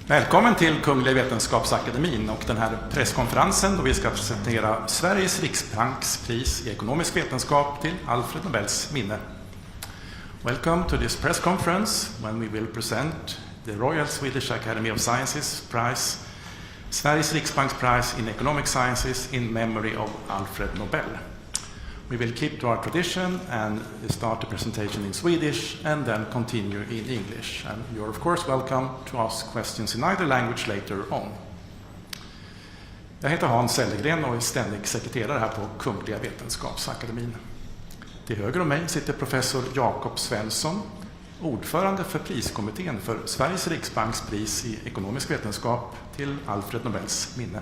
Välkommen till Kungliga Vetenskapsakademin och den här presskonferensen då vi ska presentera Sveriges Riksbanks pris i ekonomisk vetenskap till Alfred Nobels minne. Welcome to this press conference when we will present the Royal Swedish Academy of Sciences Prize, Sveriges Riksbanks Prize in Economic Sciences in memory of Alfred Nobel. We will keep to our tradition and start the presentation in Swedish and then continue in English. And you're of course welcome to ask questions in either language later on. Jag heter Hans Ellegren och är ständig sekreterare här på Kungliga Vetenskapsakademin. Till höger om mig sitter professor Jakob Svensson, ordförande för priskommittén för Sveriges Riksbanks pris i ekonomisk vetenskap till Alfred Nobels minne.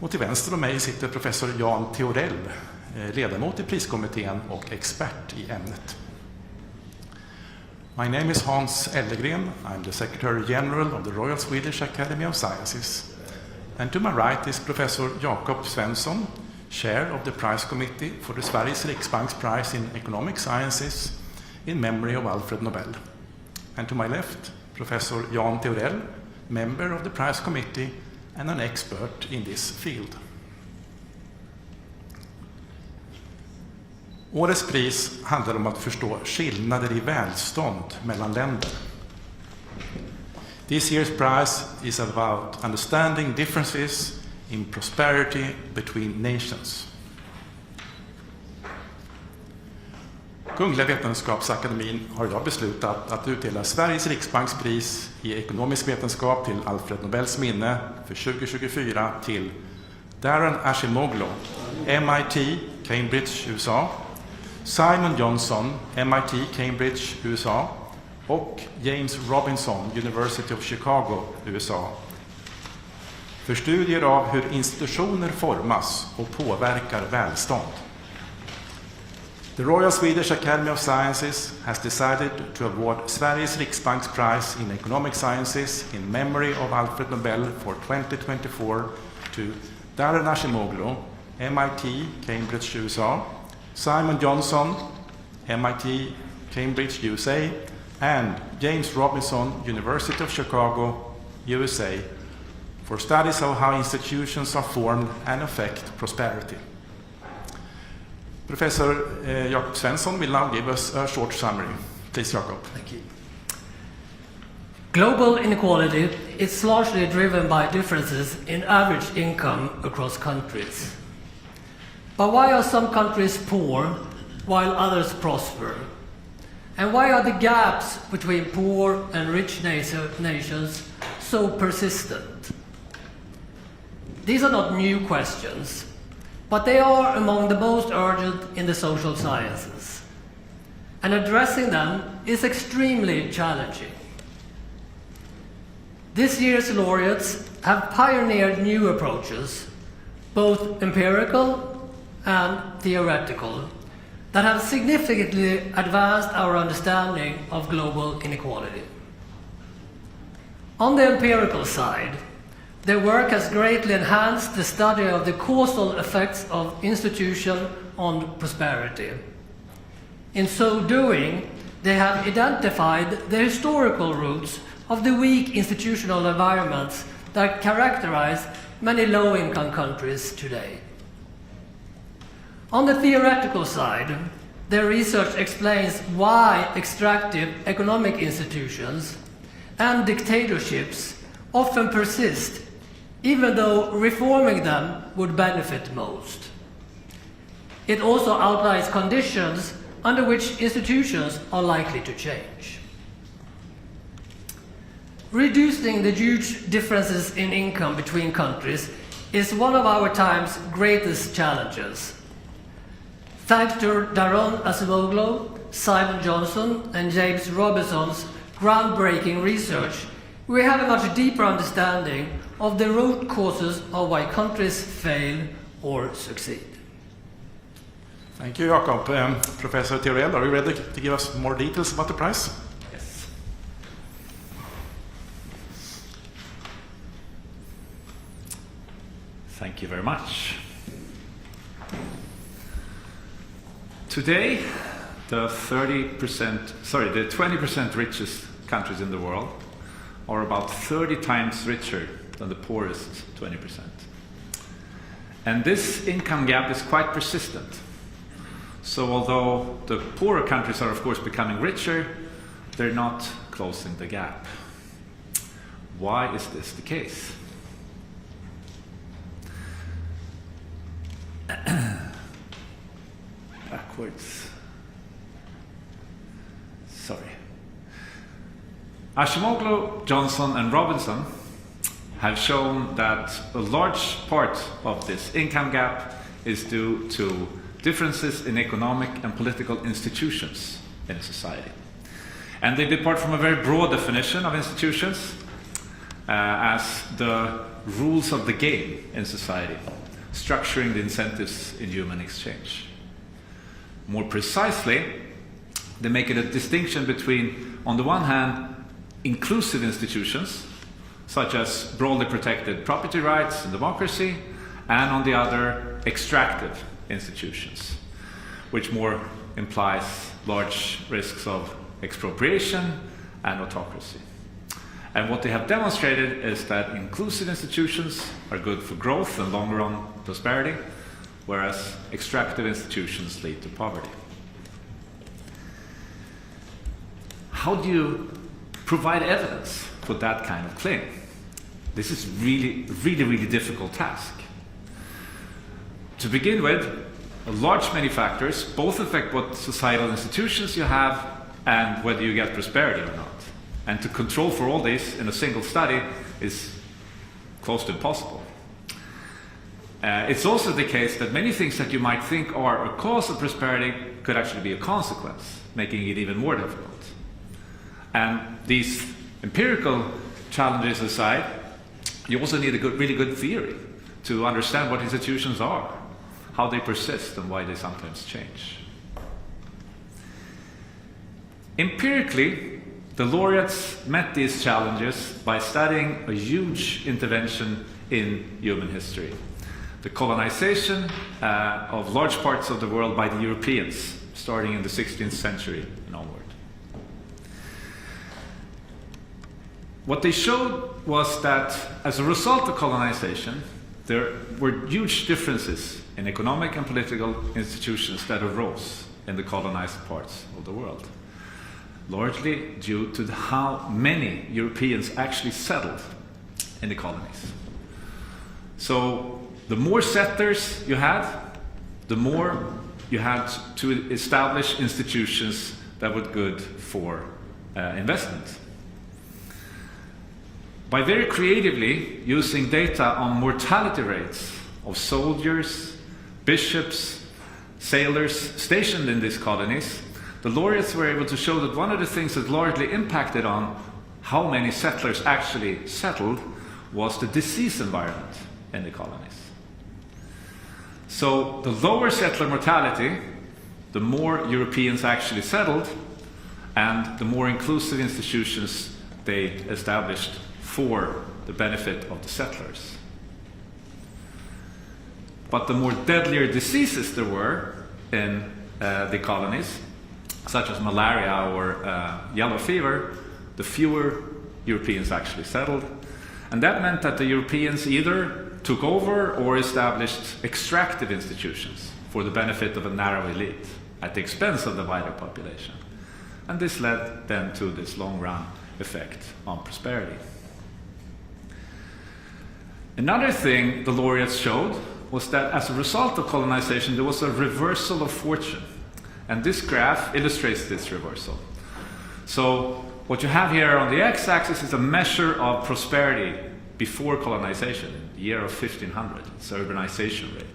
Och till vänster om mig sitter professor Jan Theorell, ledamot i priskommittén och expert i ämnet. My name is Hans Ellegren. I'm the Secretary General of the Royal Swedish Academy of Sciences. And to my right is Professor Jakob Svensson, Chair of the Prize Committee for the Sveriges Riksbanks Prize in Economic Sciences in memory of Alfred Nobel. And to my left, Professor Jan Theorell, member of the Prize Committee and an expert in this field. Årets pris handlar om att förstå skillnader i välstånd mellan länder. This year's prize is about understanding differences in prosperity between nations. Kungliga Vetenskapsakademin har idag beslutat att utdela Sveriges Riksbanks pris i ekonomisk vetenskap till Alfred Nobels minne för 2024 till Darren Acemoglu, MIT, Cambridge, USA, Simon Johnson, MIT, Cambridge, USA och James Robinson, University of Chicago, USA, för studier av hur institutioner formas och påverkar välstånd. The Royal Swedish Academy of Sciences has decided to award Sveriges Riksbanks Prize in Economic Sciences in memory of Alfred Nobel for 2024 to Darren Acemoglu, MIT, Cambridge, USA, Simon Johnson, MIT, Cambridge, USA, and James Robinson, University of Chicago, USA, for studies of how institutions are formed and affect prosperity. Professor Jakob Svensson will now give us a short summary. Please, Jakob. Thank you. Global inequality is largely driven by differences in average income across countries. But why are some countries poor while others prosper? And why are the gaps between poor and rich nations so persistent? These are not new questions, but they are among the most urgent in the social sciences. And addressing them is extremely challenging. This year's laureates have pioneered new approaches, both empirical and theoretical, that have significantly advanced our understanding of global inequality. On the empirical side, their work has greatly enhanced the study of the causal effects of institution on prosperity. In so doing, they have identified the historical roots of the weak institutional environments that characterize many low-income countries today. On the theoretical side, their research explains why extractive economic institutions and dictatorships often persist, even though reforming them would benefit most. It also outlines conditions under which institutions are likely to change. Reducing the huge differences in income between countries is one of our time's greatest challenges. Thanks to Darren Acemoglu, Simon Johnson, and James Robinson's groundbreaking research, we have a much deeper understanding of the root causes of why countries fail or succeed. Thank you, Jakob. Professor Theorell, are you ready to give us more details about the prize? Yes. Thank you very much. Today, the 20% richest countries in the world are about 30 times richer than the poorest 20%. And this income gap is quite persistent. So although the poorer countries are of course becoming richer, they're not closing the gap. Why is this the case? Backwards. Sorry. Ashimoglu, Johnson, and Robinson have shown that a large part of this income gap is due to differences in economic and political institutions in a society. And they depart from a very broad definition of institutions as the rules of the game in society, structuring the incentives in human exchange. More precisely, they make it a distinction between, on the one hand, inclusive institutions, such as broadly protected property rights and democracy, and on the other, extractive institutions, which more implies large risks of expropriation and autocracy. And what they have demonstrated is that inclusive institutions are good for growth and long-run prosperity, whereas extractive institutions lead to poverty. How do you provide evidence for that kind of claim? This is really difficult task. To begin with, a large many factors both affect what societal institutions you have and whether you get prosperity or not. And to control for all this in a single study is close to impossible. It's also the case that many things that you might think are a cause of prosperity could actually be a consequence, making it even more difficult. And these empirical challenges aside, you also need a really good theory to understand what institutions are, how they persist, and why they sometimes change. Empirically, the laureates met these challenges by studying a huge intervention in human history, the colonization of large parts of the world by the Europeans, starting in the 16th century and onward. What they showed was that as a result of colonization, there were huge differences in economic and political institutions that arose in the colonized parts of the world, largely due to how many Europeans actually settled in the colonies. So the more settlers you had, the more you had to establish institutions that were good for investment. By very creatively using data on mortality rates of soldiers, bishops, sailors stationed in these colonies, the laureates were able to show that one of the things that largely impacted on how many settlers actually settled was the disease environment in the colonies. So the lower settler mortality, the more Europeans actually settled, and the more inclusive institutions they established for the benefit of the settlers. But the more deadlier diseases there were in the colonies, such as malaria or yellow fever, the fewer Europeans actually settled. And that meant that the Europeans either took over or established extractive institutions for the benefit of a narrow elite at the expense of the wider population. And this led then to this long-run effect on prosperity. Another thing the laureates showed was that as a result of colonization, there was a reversal of fortune. And this graph illustrates this reversal. So what you have here on the x-axis is a measure of prosperity before colonization, in the year of 1500, it's urbanization rate.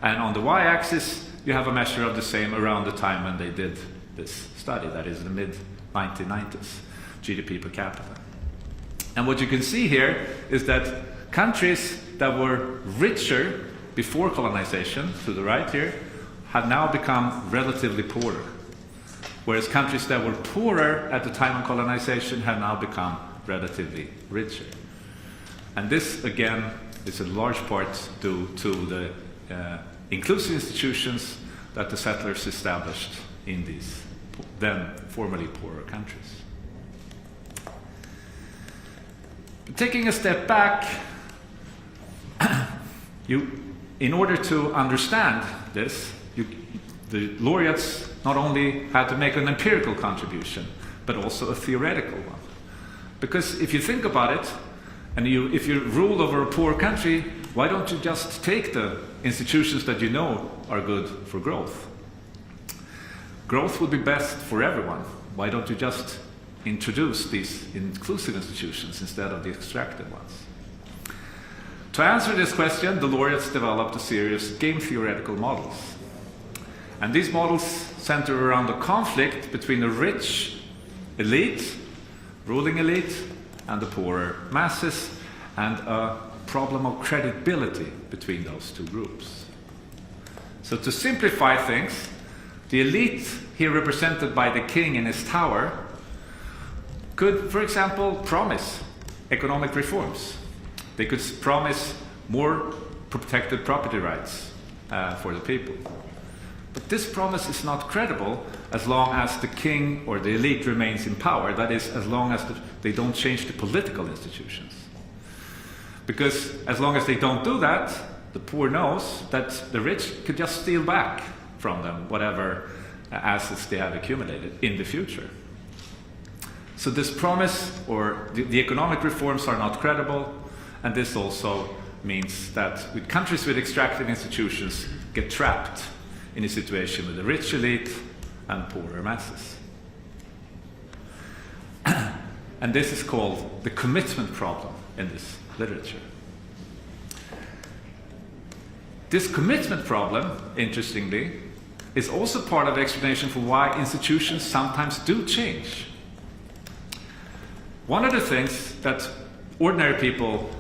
And on the y-axis, you have a measure of the same around the time when they did this study, that is the mid-1990s, GDP per capita. And what you can see here is that countries that were richer before colonization, to the right here, have now become relatively poorer, whereas countries that were poorer at the time of colonization have now become relatively richer. And this, again, is in large part due to the inclusive institutions that the settlers established in these then formerly poorer countries. Taking a step back, in order to understand this, the laureates not only had to make an empirical contribution, but also a theoretical one. Because if you think about it, and if you rule over a poor country, why don't you just take the institutions that you know are good for growth? Growth would be best for everyone. Why don't you just introduce these inclusive institutions instead of the extractive ones? To answer this question, the laureates developed a series of game theoretical models. And these models center around the conflict between the rich elite, ruling elite, and the poorer masses, and a problem of credibility between those two groups. So to simplify things, the elite, here represented by the king in his tower, could, for example, promise economic reforms. They could promise more protected property rights for the people. But this promise is not credible as long as the king or the elite remains in power. That is, as long as they don't change the political institutions. Because as long as they don't do that, the poor knows that the rich could just steal back from them whatever assets they have accumulated in the future. So this promise, or the economic reforms, are not credible, and this also means that countries with extractive institutions get trapped in a situation with the rich elite and poorer masses. And this is called the commitment problem in this literature. This commitment problem, interestingly, is also part of the explanation for why institutions sometimes do change. One of the things that ordinary people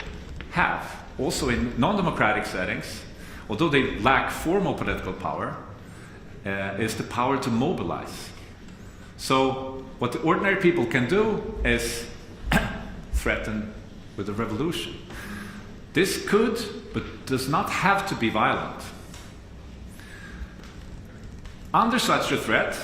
have, also in non-democratic settings, although they lack formal political power, is the power to mobilize. So what the ordinary people can do is threaten with a revolution. This could, but does not have to be violent. Under such a threat,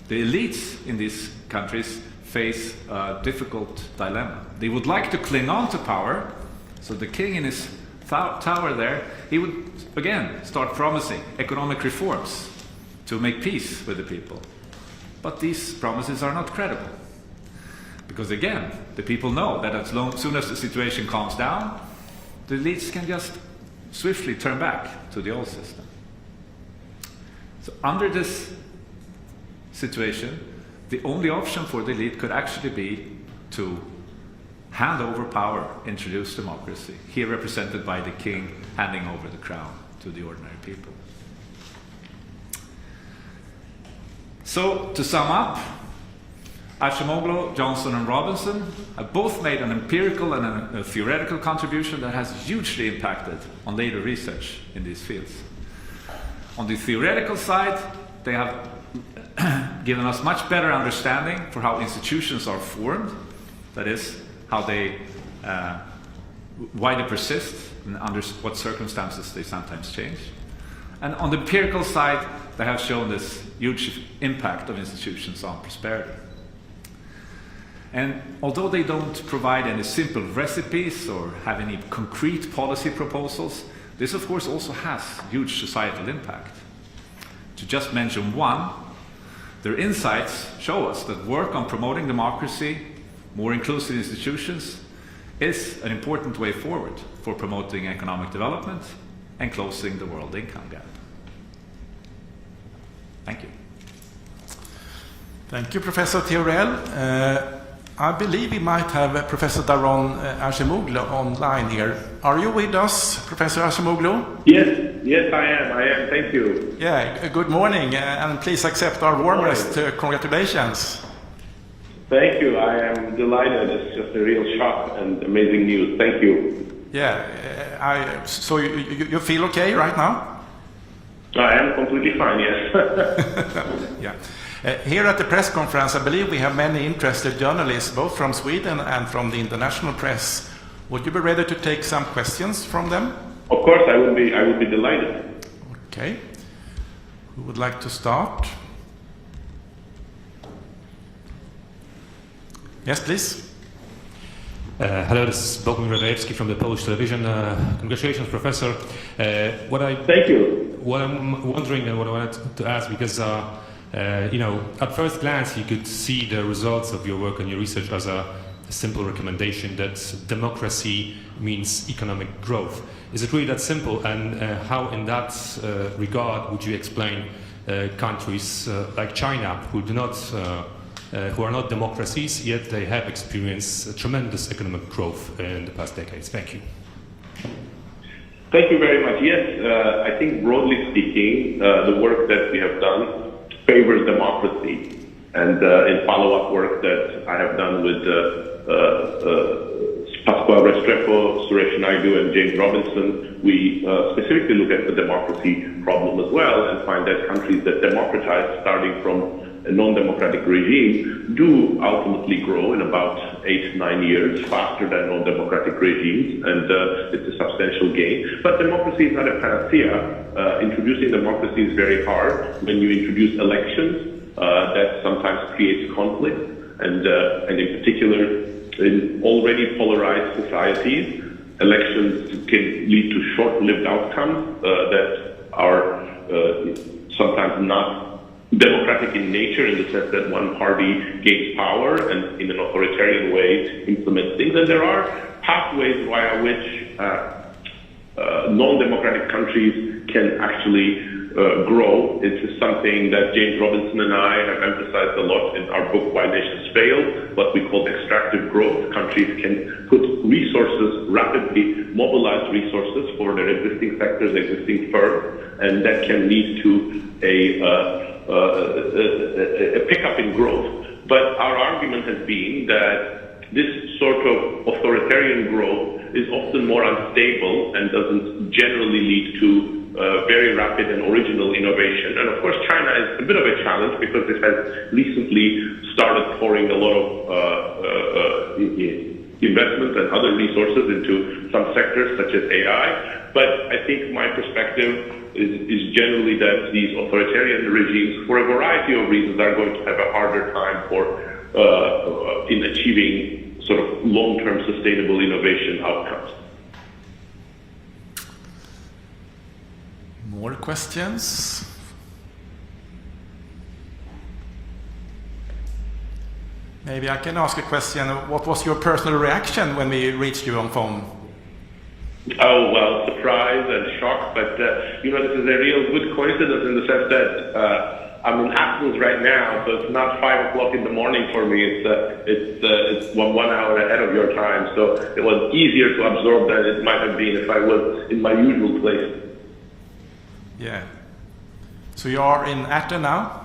the elites in these countries face a difficult dilemma. They would like to cling on to power, so the king in his tower there, he would again start promising economic reforms to make peace with the people. But these promises are not credible. Because again, the people know that as soon as the situation calms down, the elites can just swiftly turn back to the old system. So under this situation, the only option for the elite could actually be to hand over power, introduce democracy, here represented by the king handing over the crown to the ordinary people. So, to sum up, Acemoglu, Johnson, and Robinson have both made an empirical and a theoretical contribution that has hugely impacted on later research in these fields. On the theoretical side, they have given us much better understanding for how institutions are formed, that is, how they, why they persist, and under what circumstances they sometimes change. And on the empirical side, they have shown this huge impact of institutions on prosperity. And although they don't provide any simple recipes or have any concrete policy proposals, this of course also has huge societal impact. To just mention one, their insights show us that work on promoting democracy, more inclusive institutions, is an important way forward for promoting economic development and closing the world income gap. Thank you. Thank you, Professor Theorell. I believe we might have Professor Daron Acemoglu online here. Are you with us, Professor Acemoglu? Yes, I am. Thank you. Yeah, good morning, and please accept our warmest congratulations. Thank you. I am delighted. It's just a real shock and amazing news. Thank you. Yeah, so you feel okay right now? I am completely fine, yes. Yeah. Here at the press conference, I believe we have many interested journalists, both from Sweden and from the international press. Would you be ready to take some questions from them? Of course, I would be delighted. Okay. Who would like to start? Yes, please. Hello, this is Bogdan Radajewski from the Polish television. Congratulations, Professor. Thank you. What I'm wondering and what I wanted to ask, because at first glance you could see the results of your work and your research as a simple recommendation that democracy means economic growth. Is it really that simple? And how, in that regard, would you explain countries like China, who are not democracies, yet they have experienced tremendous economic growth in the past decades? Thank you. Thank you very much. Yes, I think broadly speaking, the work that we have done favors democracy. And in follow-up work that I have done with Pasquale Restrepo, Suresh Naidu, and James Robinson, we specifically look at the democracy problem as well and find that countries that democratize, starting from a non-democratic regime, do ultimately grow in about 8-9 years faster than non-democratic regimes, and it's a substantial gain. But democracy is not a panacea. Introducing democracy is very hard. When you introduce elections, that sometimes creates conflict, and in particular, in already polarized societies, elections can lead to short-lived outcomes that are sometimes not democratic in nature, in the sense that one party gains power and in an authoritarian way implements things. And there are pathways via which non-democratic countries can actually grow. It's something that James Robinson and I have emphasized a lot in our book, Why Nations Fail, what we call extractive growth. Countries can put resources, rapidly mobilize resources for their existing sectors, existing firms, and that can lead to a pickup in growth. But our argument has been that this sort of authoritarian growth is often more unstable and doesn't generally lead to very rapid and original innovation. And of course, China is a bit of a challenge because it has recently started pouring a lot of investment and other resources into some sectors such as AI. But I think my perspective is generally that these authoritarian regimes, for a variety of reasons, are going to have a harder time in achieving sort of long-term sustainable innovation outcomes. More questions? Maybe I can ask a question. What was your personal reaction when we reached you on phone? Oh, well, surprise and shock, but this is a real good coincidence in the sense that I'm in Athens right now, so it's not 5 o'clock in the morning for me. It's 1 hour ahead of your time, so it was easier to absorb than it might have been if I was in my usual place. Yeah. So you are in Athens now?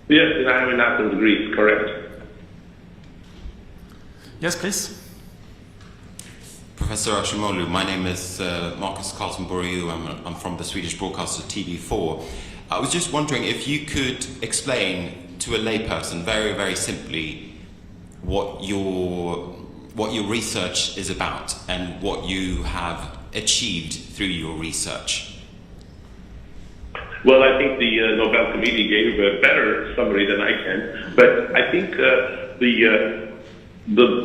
Yes, I am in Athens, Greece, correct. Yes, please. Professor Ashimolu, my name is Marcus Carlson Boriu. I'm from the Swedish broadcaster TV4. I was just wondering if you could explain to a layperson very, very simply what your research is about and what you have achieved through your research. Well, I think the Nobel Committee gave a better summary than I can, but I think the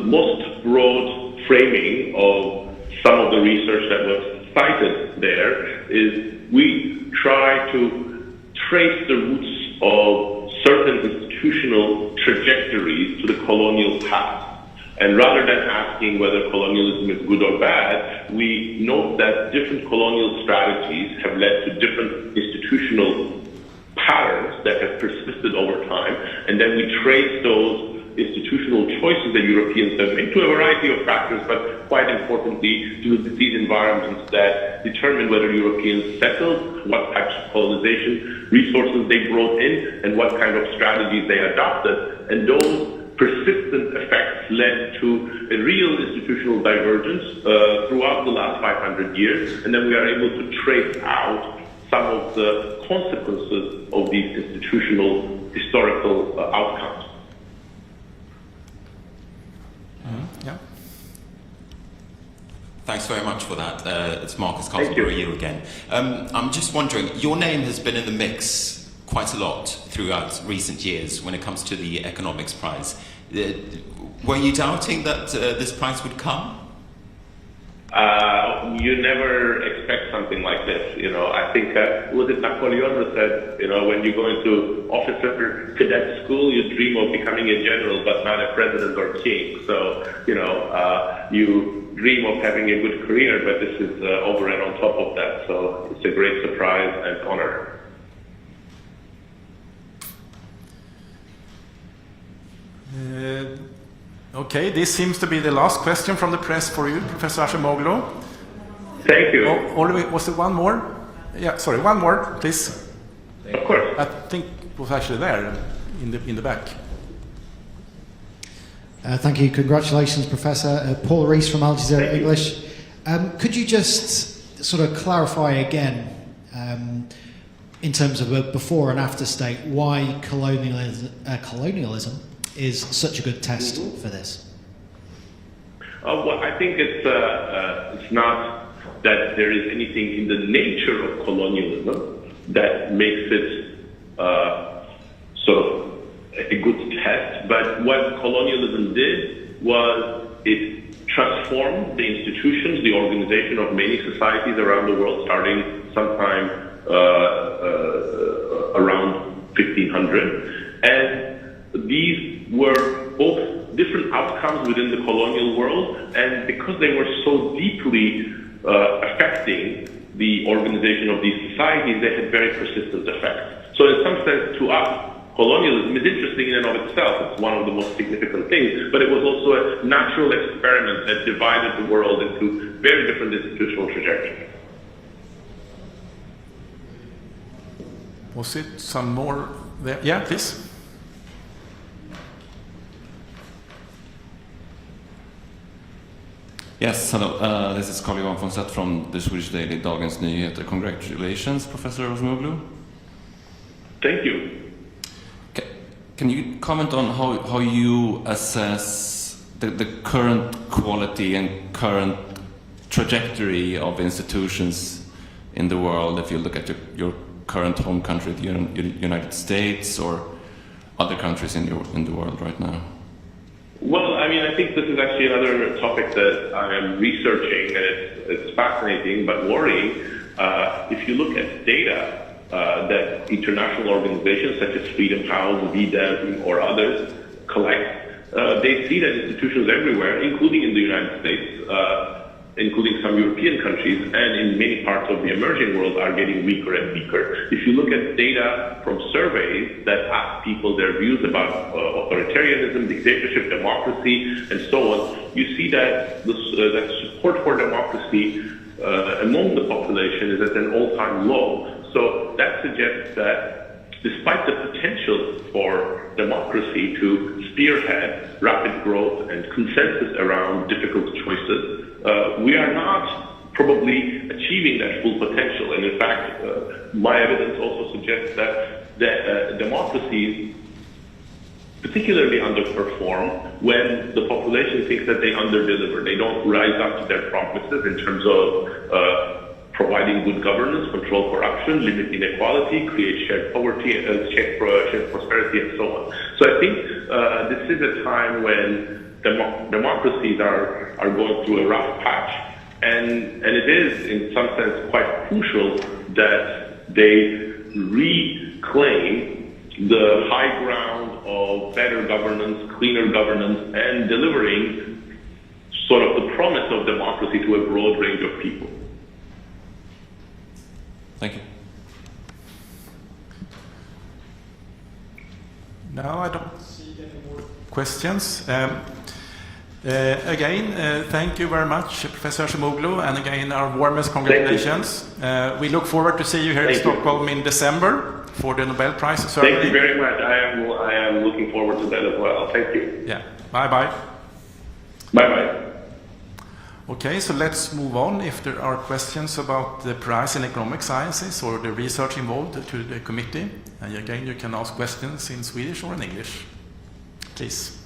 most broad framing of some of the research that was cited there is we try to trace the roots of certain institutional trajectories to the colonial past. And rather than asking whether colonialism is good or bad, we note that different colonial strategies have led to different institutional patterns that have persisted over time. And then we trace those institutional choices that Europeans have made to a variety of factors, but quite importantly to the disease environments that determine whether Europeans settled, what types of colonization resources they brought in, and what kind of strategies they adopted. And those persistent effects led to a real institutional divergence throughout the last 500 years, and then we are able to trace out some of the consequences of these institutional historical outcomes. Yeah. Thanks very much for that. It's Marcus Carlson Boriu again. I'm just wondering, your name has been in the mix quite a lot throughout recent years when it comes to the economics prize. Were you doubting that this prize would come? You never expect something like this, you know. I think, was it Napoleon who said, you know, when you go into officer cadet school, you dream of becoming a general, but not a president or king. So, you know, you dream of having a good career, but this is over and on top of that. So it's a great surprise and honor. Okay, this seems to be the last question from the press for you, Professor Acemoglu. Thank you. Was there one more? Yeah, sorry, one more, please. Of course. I think it was actually there in the back. Thank you. Congratulations, Professor. Paul Rees from Al Jazeera English. Could you just sort of clarify again, in terms of a before and after state, why colonialism is such a good test for this? Well, I think it's not that there is anything in the nature of colonialism that makes it sort of a good test, but what colonialism did was it transformed the institutions, the organization of many societies around the world, starting sometime around 1500, and these were both different outcomes within the colonial world, and because they were so deeply affecting the organization of these societies, they had very persistent effects. So in some sense, to us, colonialism is interesting in and of itself. It's one of the most significant things, but it was also a natural experiment that divided the world into very different institutional trajectories. Was it some more there? Yeah, please. Yes, hello. This is Carl-Johan von Seth from the Swedish daily Dagens Nyheter. Congratulations, Professor Acemoglu. Thank you. Can you comment on how you assess the current quality and current trajectory of institutions in the world, if you look at your current home country, the United States, or other countries in the world right now? Well, I mean, I think this is actually another topic that I am researching, and it's fascinating but worrying. If you look at data that international organizations such as Freedom House, VDEM, or others collect, they see that institutions everywhere, including in the United States, including some European countries, and in many parts of the emerging world, are getting weaker and weaker. If you look at data from surveys that ask people their views about authoritarianism, dictatorship, democracy, and so on, you see that that support for democracy among the population is at an all-time low. So that suggests that despite the potential for democracy to spearhead rapid growth and consensus around difficult choices, we are not probably achieving that full potential. And in fact, my evidence also suggests that democracies particularly underperform when the population thinks that they underdeliver. They don't rise up to their promises in terms of providing good governance, control corruption, limit inequality, create shared poverty, shared prosperity, and so on. So I think this is a time when democracies are going through a rough patch, and it is in some sense quite crucial that they reclaim the high ground of better governance, cleaner governance, and delivering sort of the promise of democracy to a broad range of people. Thank you. Now I don't see any more questions. Again, thank you very much, Professor Acemoglu, and again, our warmest congratulations. We look forward to see you here in Stockholm in December for the Nobel Prize ceremony. Thank you very much. I am looking forward to that as well. Thank you. Yeah. Bye-bye. Bye-bye. Okay, so let's move on. If there are questions about the prize in economic sciences or the research involved to the committee, and again, you can ask questions in Swedish or in English. Please.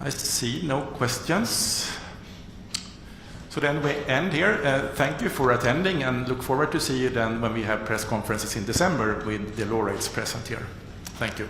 I see no questions. So then we end here. Thank you for attending and look forward to see you then when we have press conferences in December with the laureates present here. Thank you.